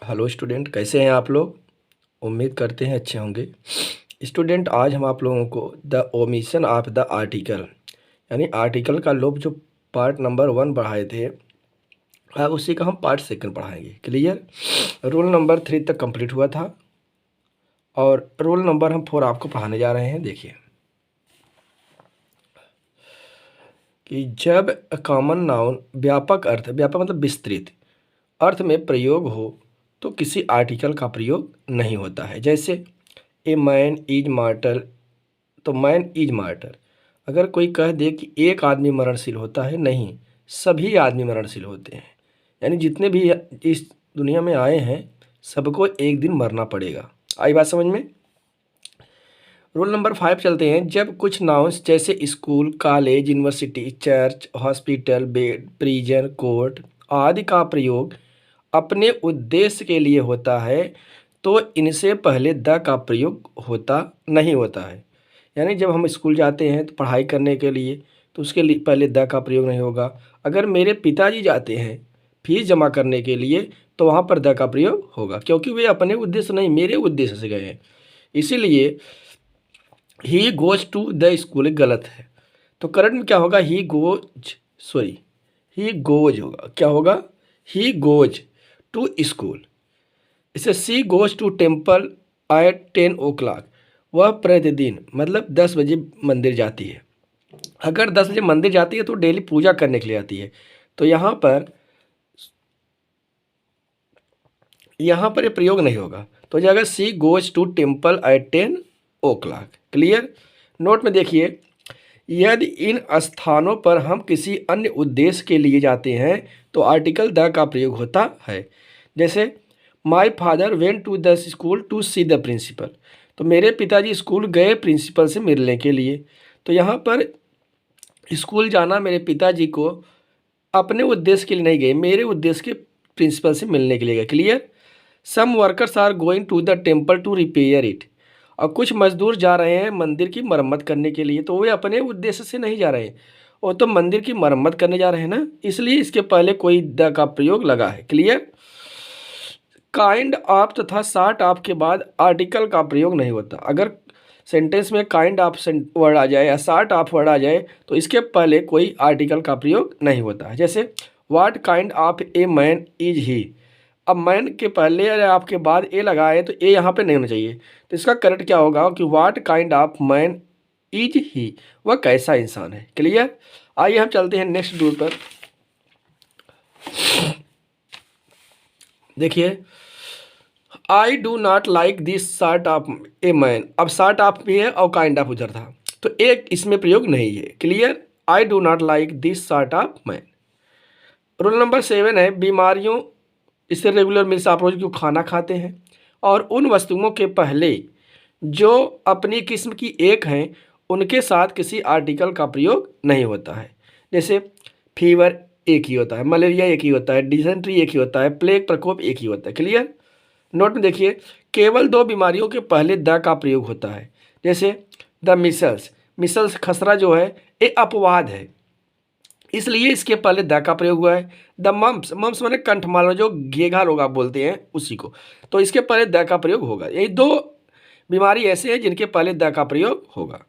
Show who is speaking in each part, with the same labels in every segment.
Speaker 1: Hello student, कैसे हैं आप लोग। उम्मीद करते हैं अच्छे होंगे। स्टूडेंट, आज हम आप लोगों को the omission of the article यानी आर्टिकल का लोप जो पार्ट नंबर 1 पढ़ाए थे, अब उसी का हम पार्ट 2 पढ़ाएंगे। क्लियर। रोल नंबर 3 तक कंप्लीट हुआ था और रोल नंबर हम 4 आपको पढ़ाने जा रहे हैं। देखिए कि जब कॉमन नाउन व्यापक अर्थ, व्यापक मतलब विस्तृत अर्थ में प्रयोग हो तो किसी आर्टिकल का प्रयोग नहीं होता है। जैसे ए मैन इज मार्टल, तो मैन इज मार्टर। अगर कोई कह दे कि एक आदमी मरणशील होता है, नहीं, सभी आदमी मरणशील होते हैं। यानी जितने भी इस दुनिया में आए हैं सबको एक दिन मरना पड़ेगा। आई बात समझ में। रूल नंबर 5 चलते हैं। जब कुछ नाउन्स जैसे school, college, university, church, hospital, bed, prison, court आदि का प्रयोग अपने उद्देश्य के लिए होता है तो इनसे पहले द का प्रयोग होता नहीं होता है। यानी जब हम स्कूल जाते हैं तो पढ़ाई करने के लिए, तो उसके लिए पहले द का प्रयोग नहीं होगा। अगर मेरे पिताजी जाते हैं फीस जमा करने के लिए तो वहाँ पर द का प्रयोग होगा, क्योंकि वे अपने उद्देश्य नहीं मेरे उद्देश्य से गए हैं। इसीलिए he goes to the school गलत है। तो करंट में क्या होगा, ही गोज होगा। क्या होगा, ही गोज टू स्कूल। इसे she goes to temple at 10 o'clock। वह प्रतिदिन मतलब 10 बजे मंदिर जाती है। अगर 10 बजे मंदिर जाती है तो डेली पूजा करने के लिए आती है। तो यहाँ पर ये प्रयोग नहीं होगा। तो जाएगा she goes to temple at 10 o'clock। Clear. Note में देखिए, यदि इन स्थानों पर हम किसी अन्य उद्देश्य के लिए जाते हैं तो आर्टिकल द का प्रयोग होता है। जैसे my father went to the school to see the principal. तो मेरे पिताजी स्कूल गए प्रिंसिपल से मिलने के लिए। तो यहाँ पर स्कूल जाना मेरे पिताजी को अपने उद्देश्य के लिए नहीं गए, मेरे उद्देश्य के प्रिंसिपल से मिलने के लिए गए। Clear. Some workers are going to the temple to repair it. और कुछ मजदूर जा रहे हैं मंदिर की मरम्मत करने के लिए, तो वे अपने उद्देश्य से नहीं जा रहे हैं, वो तो मंदिर की मरम्मत करने जा रहे हैं ना, इसलिए इसके पहले कोई द का प्रयोग लगा है। क्लियर। काइंड ऑफ तथा सार्ट ऑफ के बाद आर्टिकल का प्रयोग नहीं होता। अगर सेंटेंस में काइंड ऑफ वर्ड आ जाए या सार्ट ऑफ वर्ड आ जाए तो इसके पहले कोई आर्टिकल का प्रयोग नहीं होता है। जैसे what kind of a man is he. अब मैन के पहले या आपके बाद ए लगाए तो ए यहाँ पे नहीं होना चाहिए। तो इसका करेक्ट क्या होगा कि what kind of man is he, वह कैसा इंसान है। क्लियर। आइए हम चलते हैं नेक्स्ट रूल पर। देखिए, I do not like this sort of a man. अब सार्ट ऑफ भी है और काइंड ऑफ उधर था, तो एक इसमें प्रयोग नहीं है। Clear. I do not like this sort of man. Rule number 7 है, बीमारियों इससे रेगुलर मील्स आप रोज क्यों खाना खाते हैं और उन वस्तुओं के पहले जो अपनी किस्म की एक हैं उनके साथ किसी आर्टिकल का प्रयोग नहीं होता है। जैसे फीवर एक ही होता है, मलेरिया एक ही होता है, डिसेंट्री एक ही होता है, प्लेग प्रकोप एक ही होता है। क्लियर। नोट में देखिए, केवल 2 बीमारियों के पहले द का प्रयोग होता है। जैसे द मिसल्स, मिसल्स खसरा जो है ये अपवाद है, इसलिए इसके पहले द का प्रयोग हुआ है। द मम्प्स, मम्प्स माने कंठमाला जो घेघा रोग आप बोलते हैं उसी को, तो इसके पहले द का प्रयोग होगा। यही 2 बीमारी ऐसे हैं जिनके पहले द का प्रयोग होगा।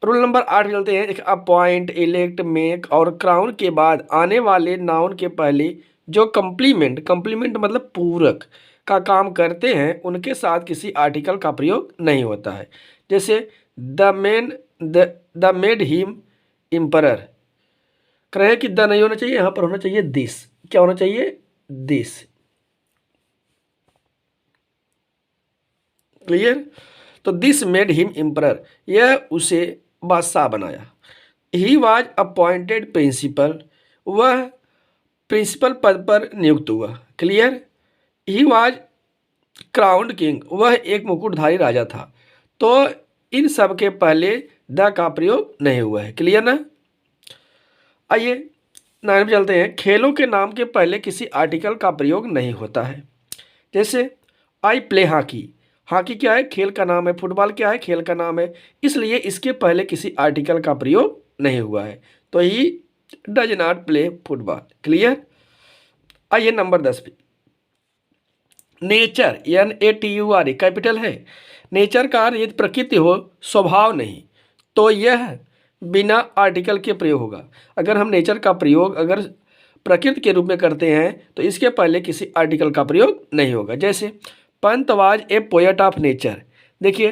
Speaker 1: रूल नंबर 8 चलते हैं। एक अपॉइंट, इलेक्ट, मेक और क्राउन के बाद आने वाले नाउन के पहले जो कंप्लीमेंट, कंप्लीमेंट मतलब पूरक का काम करते हैं उनके साथ किसी आर्टिकल का प्रयोग नहीं होता है। जैसे द मेड हिम एम्परर। कह रहे हैं कि द नहीं होना चाहिए, यहाँ पर होना चाहिए दिस। क्या होना चाहिए, दिस। क्लियर। तो दिस मेड हिम एम्परर, यह उसे बादशाह बनाया। ही वॉज अपॉइंटेड प्रिंसिपल, वह प्रिंसिपल पद पर नियुक्त हुआ। Clear. He was crowned king, वह एक मुकुटधारी राजा था। तो इन सब के पहले द का प्रयोग नहीं हुआ है। क्लियर ना। आइए 9 पे चलते हैं। खेलों के नाम के पहले किसी आर्टिकल का प्रयोग नहीं होता है। जैसे आई प्ले हॉकी, हॉकी क्या है, खेल का नाम है। फुटबॉल क्या है, खेल का नाम है, इसलिए इसके पहले किसी आर्टिकल का प्रयोग नहीं हुआ है। तो he does not play football. Clear. आइए नंबर 10 पे। नेचर NATURE कैपिटल है। नेचर का अर्थ यदि प्रकृति हो, स्वभाव नहीं, तो यह बिना आर्टिकल के प्रयोग होगा। अगर हम नेचर का प्रयोग अगर प्रकृति के रूप में करते हैं तो इसके पहले किसी आर्टिकल का प्रयोग नहीं होगा। जैसे Pant was a poet of nature. देखिए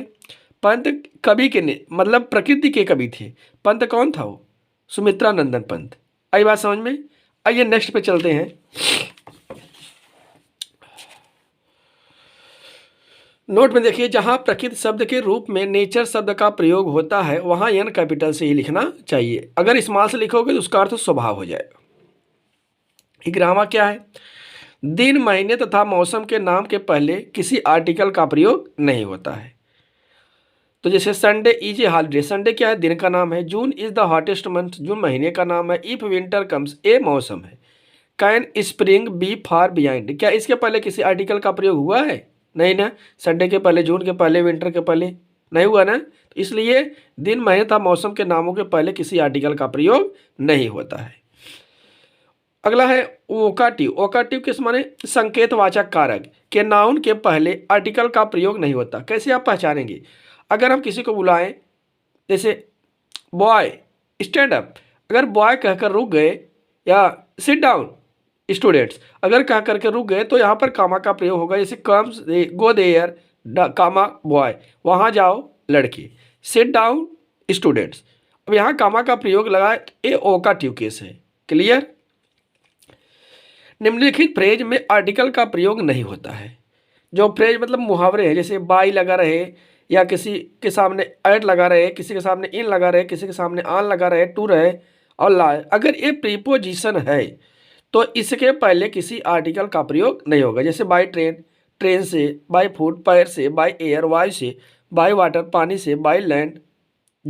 Speaker 1: पंत कवि के मतलब प्रकृति के कवि थे। पंत कौन था? वो सुमित्रा नंदन पंत। आई बात समझ में? आइए नेक्स्ट पे चलते हैं। नोट में देखिए, जहां प्रकृति शब्द के रूप में नेचर शब्द का प्रयोग होता है वहां एन कैपिटल से ही लिखना चाहिए। अगर स्मॉल से लिखोगे तो उसका अर्थ स्वभाव हो जाएगा। ग्रामर क्या है? दिन, महीने तथा मौसम के नाम के पहले किसी आर्टिकल का प्रयोग नहीं होता है। तो जैसे Sunday is a holiday, Sunday क्या है? दिन का नाम है। June is the hottest month, June महीने का नाम है। इफ विंटर कम्स, ए मौसम है। Can spring be far behind, क्या इसके पहले किसी आर्टिकल का प्रयोग हुआ है? नहीं ना। संडे के पहले, जून के पहले, विंटर के पहले नहीं हुआ ना। तो इसलिए दिन, महीने तथा मौसम के नामों के पहले किसी आर्टिकल का प्रयोग नहीं होता है। अगला है वोकाटिव। वोकाटिव किस माने? संकेतवाचक कारक के नाउन के पहले आर्टिकल का प्रयोग नहीं होता। कैसे आप पहचानेंगे? अगर हम किसी को बुलाएं, जैसे बॉय स्टैंड अप, अगर बॉय कहकर रुक गए, या सिट डाउन स्टूडेंट्स अगर कह करके रुक गए तो यहाँ पर कामा का प्रयोग होगा। जैसे comes go there comma boy, वहाँ जाओ लड़के। सिट डाउन स्टूडेंट्स, अब यहाँ कामा का प्रयोग लगा, ये वोकाटिव केस है। क्लियर? निम्नलिखित फ्रेज में आर्टिकल का प्रयोग नहीं होता है। जो फ्रेज मतलब मुहावरे हैं, जैसे बाई लगा रहे, या किसी के सामने एट लगा रहे, किसी के सामने इन लगा रहे, किसी के सामने आन लगा रहे, टू रहे और लाए, अगर ये प्रीपोजिशन है तो इसके पहले किसी आर्टिकल का प्रयोग नहीं होगा। जैसे बाय ट्रेन, ट्रेन से, बाय फुट पैर से, बाय एयर वायु से, बाय वाटर पानी से, बाय लैंड